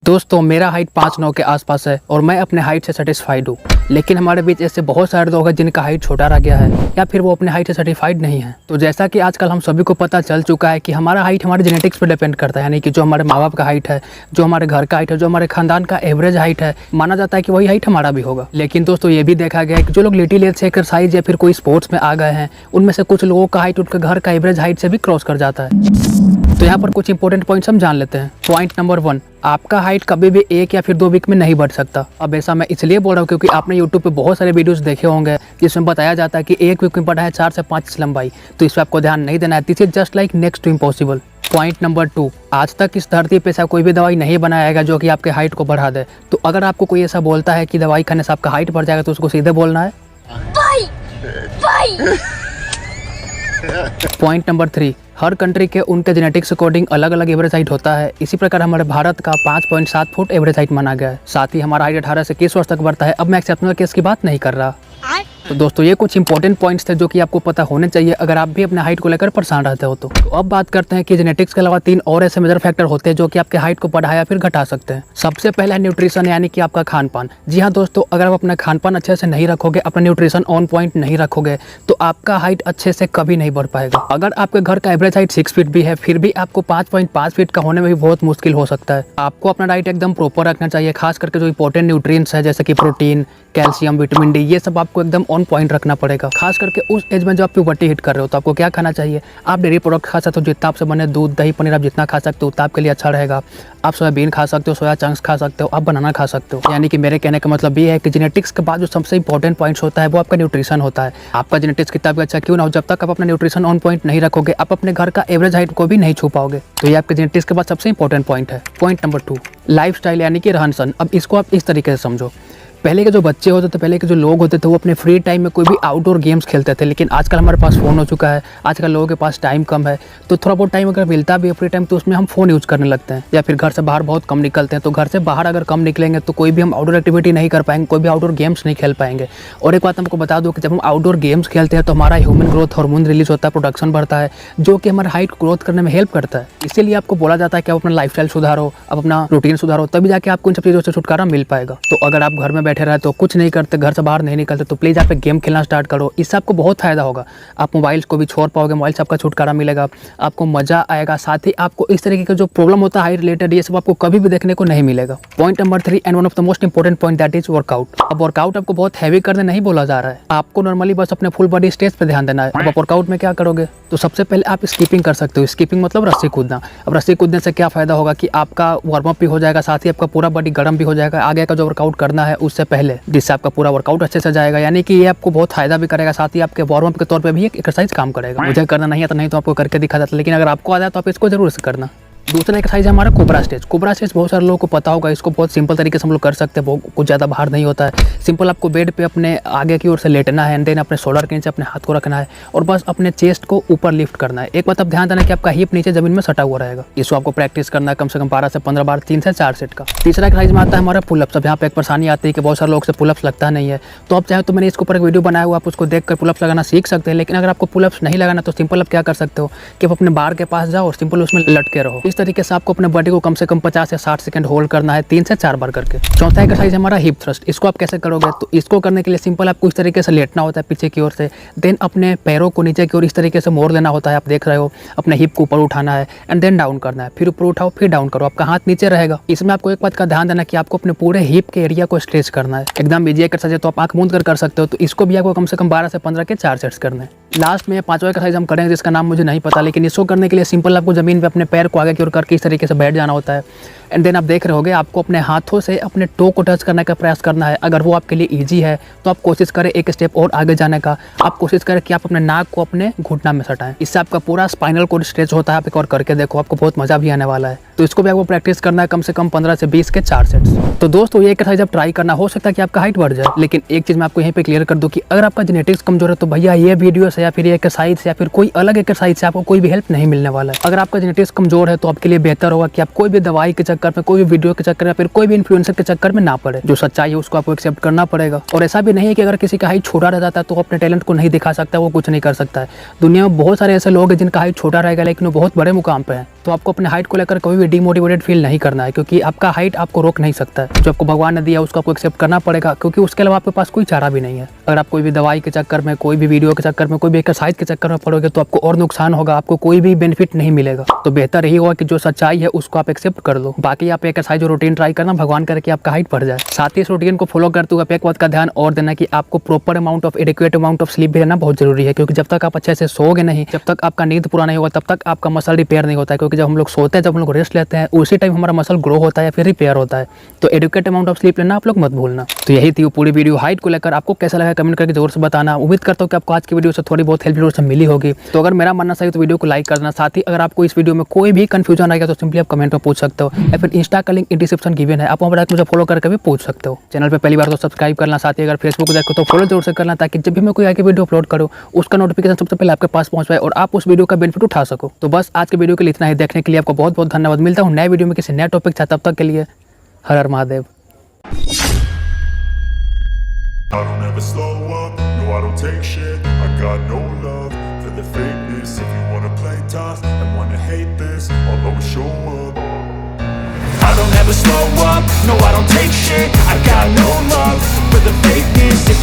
दोस्तों मेरा हाइट 5'9" के आसपास है और मैं अपने हाइट से सेटिस्फाइड हूँ। लेकिन हमारे बीच ऐसे बहुत सारे लोग हैं जिनका हाइट छोटा रह गया है या फिर वो अपने हाइट से सर्टिफाइड नहीं है। तो जैसा कि आजकल हम सभी को पता चल चुका है कि हमारा हाइट हमारे जेनेटिक्स पर डिपेंड करता है, यानी कि जो हमारे माँ बाप का हाइट है, जो हमारे घर का हाइट है, जो हमारे खानदान का एवरेज हाइट है, माना जाता है कि वही हाइट हमारा भी होगा। लेकिन दोस्तों ये भी देखा गया है कि जो लोग लिटिल एज से एक्सरसाइज या फिर कोई स्पोर्ट्स में आ गए हैं, उनमें से कुछ लोगों का हाइट उनके घर का एवरेज हाइट से भी क्रॉस कर जाता है। तो यहाँ पर कुछ इंपॉर्टेंट पॉइंट्स हम जान लेते हैं। पॉइंट नंबर 1, आपका हाइट कभी भी 1 या फिर 2 वीक में नहीं बढ़ सकता। अब ऐसा मैं इसलिए बोल रहा हूँ क्योंकि आपने यूट्यूब पे बहुत सारे वीडियोस देखे होंगे जिसमें बताया जाता है कि 1 वीक में बढ़ा है 4 से 5 इंच लंबाई। तो इस पर आपको ध्यान नहीं देना है। This is just like next to impossible. Point number 2, आज तक इस धरती पे ऐसा कोई भी दवाई नहीं बनाएगा जो कि आपके हाइट को बढ़ा दे। तो अगर आपको कोई ऐसा बोलता है कि दवाई खाने से आपका हाइट बढ़ जाएगा तो उसको सीधे बोलना है पॉइंट नंबर 3, हर कंट्री के उनके जेनेटिक्स अकॉर्डिंग अलग अलग एवरेज हाइट होता है। इसी प्रकार हमारे भारत का 5.7 फुट एवरेज हाइट माना गया है। साथ ही हमारा हाइट 18 से 21 वर्ष तक बढ़ता है। अब मैं एक्सेप्शनल केस की बात नहीं कर रहा। तो दोस्तों ये कुछ इंपॉर्टेंट पॉइंट्स थे जो कि आपको पता होने चाहिए अगर आप भी अपने हाइट को लेकर परेशान रहते हो। तो अब बात करते हैं कि जेनेटिक्स के अलावा 3 और ऐसे मेजर फैक्टर होते हैं जो कि आपके हाइट को बढ़ा या फिर घटा सकते हैं। सबसे पहला है न्यूट्रिशन, यानी कि आपका खान पान। जी हाँ दोस्तों, अगर आप अपना खान पान अच्छे से नहीं रखोगे, अपना न्यूट्रिशन ऑन पॉइंट नहीं रखोगे तो आपका हाइट अच्छे से कभी नहीं बढ़ पाएगा। अगर आपके घर का एवरेज हाइट 6 फीट भी है फिर भी आपको 5.5 फीट का होने में भी बहुत मुश्किल हो सकता है। आपको अपना डाइट एकदम प्रॉपर रखना चाहिए, खास करके जो इंपॉर्टेंट न्यूट्रिएंट्स है जैसे कि प्रोटीन, कैल्शियम, विटामिन डी, ये सब आपको एकदम ऑन पॉइंट रखना पड़ेगा। खास करके उस एज में जब आप प्यूबर्टी हिट कर रहे हो तो आपको क्या खाना चाहिए? आप डेयरी प्रोडक्ट खा सकते हो, जितना आपसे बने दूध, दही, पनीर, आप जितना खा सकते हो उतना आपके लिए अच्छा रहेगा। आप सोयाबीन खा सकते हो, सोया चंक्स खा सकते हो, आप बनाना खा सकते हो। यानी कि मेरे कहने का मतलब ये है कि जेनेटिक्स के बाद जो सबसे इंपॉर्टेंट पॉइंट्स होता है वो आपका न्यूट्रिशन होता है। आपका जेनेटिक्स कितना भी अच्छा क्यों ना हो, जब तक आप अपना न्यूट्रिशन ऑन पॉइंट नहीं रखोगे आप अपने घर का एवरेज हाइट को भी नहीं छू पाओगे। तो ये आपके जेनेटिक्स के बाद सबसे इंपॉर्टेंट पॉइंट है। पॉइंट नंबर 2, लाइफ स्टाइल, यानी कि रहन सहन। अब इसको आप इस तरीके से समझो, पहले के जो बच्चे होते थे, पहले के जो लोग होते थे वो अपने फ्री टाइम में कोई भी आउटडोर गेम्स खेलते थे। लेकिन आजकल हमारे पास फ़ोन हो चुका है, आजकल लोगों के पास टाइम कम है, तो थोड़ा बहुत टाइम अगर मिलता भी है फ्री टाइम तो उसमें हम फ़ोन यूज़ करने लगते हैं या फिर घर से बाहर बहुत कम निकलते हैं। तो घर से बाहर अगर कम निकलेंगे तो कोई भी हम आउटडोर एक्टिविटी नहीं कर पाएंगे, कोई भी आउटडोर गेम्स नहीं खेल पाएंगे। और एक बात हमको बता दो कि जब हम आउटडोर गेम्स खेलते हैं तो हमारा ह्यूमन ग्रोथ हार्मोन रिलीज होता है, प्रोडक्शन बढ़ता है, जो कि हमारे हाइट ग्रोथ करने में हेल्प करता है। इसीलिए आपको बोला जाता है कि आप अपना लाइफस्टाइल सुधारो, आप अपना रूटीन सुधारो, तभी जाके आपको इन सब चीज़ों से छुटकारा मिल पाएगा। तो अगर आप घर में बैठे रहे तो कुछ नहीं करते, घर से बाहर नहीं निकलते, तो प्लीज़ आप एक गेम खेलना स्टार्ट करो। इससे आपको बहुत फायदा होगा। आप मोबाइल्स को भी छोड़ पाओगे, मोबाइल से आपका छुटकारा मिलेगा, आपको मजा आएगा। साथ ही आपको इस तरीके का जो प्रॉब्लम होता है हाइट रिलेटेड, ये सब आपको कभी भी देखने को नहीं मिलेगा। Point number 3 and one of the most important point, that is workout. अब वर्कआउट आपको बहुत हैवी करने नहीं बोला जा रहा है, आपको नॉर्मली बस अपने फुल बॉडी स्ट्रेच पे ध्यान देना है। अब आप वर्कआउट में क्या करोगे? तो सबसे पहले आप स्कीपिंग कर सकते हो। स्कीपिंग मतलब रस्सी कूदना। अब रस्सी कूदने से क्या फायदा होगा कि आपका वार्म अप भी हो जाएगा, साथ ही आपका पूरा बॉडी गर्म भी हो जाएगा आगे का जो वर्कआउट करना है उससे पहले, जिससे आपका पूरा वर्कआउट अच्छे से जाएगा। यानी कि ये आपको बहुत फायदा भी करेगा, साथ ही आपके वार्म अप के तौर पे भी एक एक्सरसाइज काम करेगा। मुझे करना नहीं आता, नहीं तो आपको करके दिखा जाता, लेकिन अगर आपको आता है तो आप इसको जरूर से करना। दूसरा एक्सरसाइज है हमारा कोबरा स्ट्रेच। कोबरा स्ट्रेच बहुत सारे लोगों को पता होगा, इसको बहुत सिंपल तरीके से हम लोग कर सकते हैं, कुछ ज़्यादा बाहर नहीं होता है। सिंपल आपको बेड पे अपने आगे की ओर से लेटना है एंड देन अपने शोल्डर के नीचे अपने हाथ को रखना है और बस अपने चेस्ट को ऊपर लिफ्ट करना है। एक बात आप ध्यान देना कि आपका हिप नीचे जमीन में सटा हुआ रहेगा। इसको आपको प्रैक्टिस करना है कम से कम 12 से 15 बार, 3 से 4 सेट का। तीसरा एक्सरसाइज में आता है हमारा पुलअप्स। अब यहाँ पे एक परेशानी आती है कि बहुत सारे लोग से पुलअप्स लगता नहीं है, तो आप चाहे तो मैंने इसके ऊपर एक वीडियो बनाया हुआ, आप उसको देखकर पुलअप्स लगाना सीख सकते हैं। लेकिन अगर आपको पुलअप्स नहीं लगाना तो सिंपल आप क्या कर सकते हो कि आप अपने बार के पास जाओ और सिंपल उसमें लटके रहो। इस तरीके से आपको अपने बॉडी को कम से कम 50 से 60 सेकंड होल्ड करना है 3 से 4 बार करके। चौथा एक्सरसाइज हमारा हिप थ्रस्ट। इसको आप कैसे करोगे? तो इसको करने के लिए सिंपल आपको इस तरीके से लेटना होता है पीछे की ओर से, देन अपने पैरों को नीचे की ओर इस तरीके से मोड़ देना होता है। आप देख रहे हो, अपने हिप को ऊपर उठाना है एंड देन डाउन करना है, फिर ऊपर उठाओ फिर डाउन करो, आपका हाथ नीचे रहेगा। इसमें आपको एक बात का ध्यान देना कि आपको अपने पूरे हिप के एरिया को स्ट्रेच करना है। एकदम इजी एक्सरसाइज है, तो आप आंख मूंद कर सकते हो। तो इसको भी आपको कम से कम 12 से 15 के 4 सेट्स करने हैं। लास्ट में 5वां एक्सरसाइज हम करेंगे जिसका नाम मुझे नहीं पता, लेकिन इसको करने के लिए सिंपल आपको जमीन पे अपने पैर को आगे की ओर करके इस तरीके से बैठ जाना होता है एंड देन आप देख रहे होगे आपको अपने हाथों से अपने टो को टच करने का प्रयास करना है। अगर वो आपके लिए इजी है तो आप कोशिश करें एक स्टेप और आगे जाने का। आप कोशिश करें कि आप अपने नाक को अपने घुटना में सटाएं, इससे आपका पूरा स्पाइनल कोड स्ट्रेच होता है। आप एक और करके देखो, आपको बहुत मजा भी आने वाला है। तो इसको भी आपको प्रैक्टिस करना है कम से कम 15 से 20 के 4 सेट्स। तो दोस्तों ये एक्सरसाइज आप ट्राई करना, हो सकता है कि आपका हाइट बढ़ जाए। लेकिन एक चीज़ मैं आपको यहीं पे क्लियर कर दूं कि अगर आपका जेनेटिक्स कमजोर है तो भैया ये वीडियो से या फिर ये एक्सरसाइज या फिर कोई अलग एक्सरसाइज से आपको कोई भी हेल्प नहीं मिलने वाला है। अगर आपका जेनेटिक्स कमजोर है तो आपके लिए बेहतर होगा कि आप कोई भी दवाई के चक्कर में, कोई भी वीडियो के चक्कर में, फिर कोई भी इन्फ्लुएंसर के चक्कर में ना पड़े। जो सच्चाई है उसको आपको एक्सेप्ट करना पड़ेगा। और ऐसा भी नहीं है कि अगर किसी का हाइट छोटा रह जाता है तो अपने टैलेंट को नहीं दिखा सकता, वो कुछ नहीं कर सकता है। दुनिया में बहुत सारे ऐसे लोग हैं जिनका हाइट छोटा रहेगा लेकिन वो बहुत बड़े मुकाम पे है। तो आपको अपने हाइट को लेकर कभी भी डिमोटिवेटेड फील नहीं करना है, क्योंकि आपका हाइट आपको रोक नहीं सकता है। जो आपको भगवान ने दिया उसको आपको एक्सेप्ट करना पड़ेगा, क्योंकि उसके अलावा आपके पास कोई चारा भी नहीं है। अगर आप कोई भी दवाई के चक्कर में, कोई भी वीडियो के चक्कर में, कोई भी एक्सरसाइज के चक्कर में पड़ोगे तो आपको और नुकसान होगा, आपको कोई भी बेनिफिट नहीं मिलेगा। तो बेहतर यही होगा कि जो सच्चाई है उसको आप एक्सेप्ट कर लो। बाकी आप एक्सरसाइज और रूटीन ट्राई करना, भगवान करे कि आपका हाइट बढ़ जाए। साथ ही इस रूटीन को फॉलो करते हुए एक बात का ध्यान और देना कि आपको proper amount of adequate amount of sleep भी लेना बहुत जरूरी है, क्योंकि जब तक आप अच्छे से सोओगे नहीं, जब तक आपका नींद पूरा नहीं होगा, तब तक आपका मसल रिपेयर नहीं होता है। क्योंकि जब हम लोग सोते हैं, जब हम लोग रेस्ट लेते हैं, उसी टाइम हमारा मसल ग्रो होता है, फिर रिपेयर होता है। तो एडिक्वेट अमाउंट ऑफ स्लीप लेना आप लोग मत भूलना। तो यही थी वो पूरी वीडियो हाइट को लेकर। आपको कैसा लगा कमेंट करके जरूर से बताना। उम्मीद करता हूँ कि आपको आज की वीडियो से थोड़ी बहुत हेल्प जरूर से मिली होगी। तो अगर मेरा मानना सही तो वीडियो को लाइक करना। साथ ही अगर आपको इस वीडियो में कोई भी कंफ्यूजन आएगा तो सिंपली आप कमेंट में पूछ सकते हो, या फिर इंस्टा का लिंक डिस्क्रिप्शन गिवन है, आप वहाँ पर मुझे फॉलो करके भी पूछ सकते हो। चैनल पे पहली बार तो सब्सक्राइब करना, साथ ही अगर फेसबुक देखो तो फॉलो जरूर से करना, ताकि जब भी मैं कोई आगे वीडियो अपलोड करूँ उसका नोटिफिकेशन सबसे पहले आपके पास पहुंच पाए और आप उस वीडियो का बेनिफिट उठा सको। तो बस आज के वीडियो के लिए इतना ही। देखने के लिए आपको बहुत बहुत धन्यवाद। मिलता हूँ नए वीडियो में किसी नए टॉपिक से, तब तक के लिए हर हर Mahadev. I don't ever slow up, no I don't take shit. I got no love for the fakeness. If you wanna play tough and wanna hate this, I'll always show up. I don't ever slow up, no I don't take shit. I got no love for the fakeness. If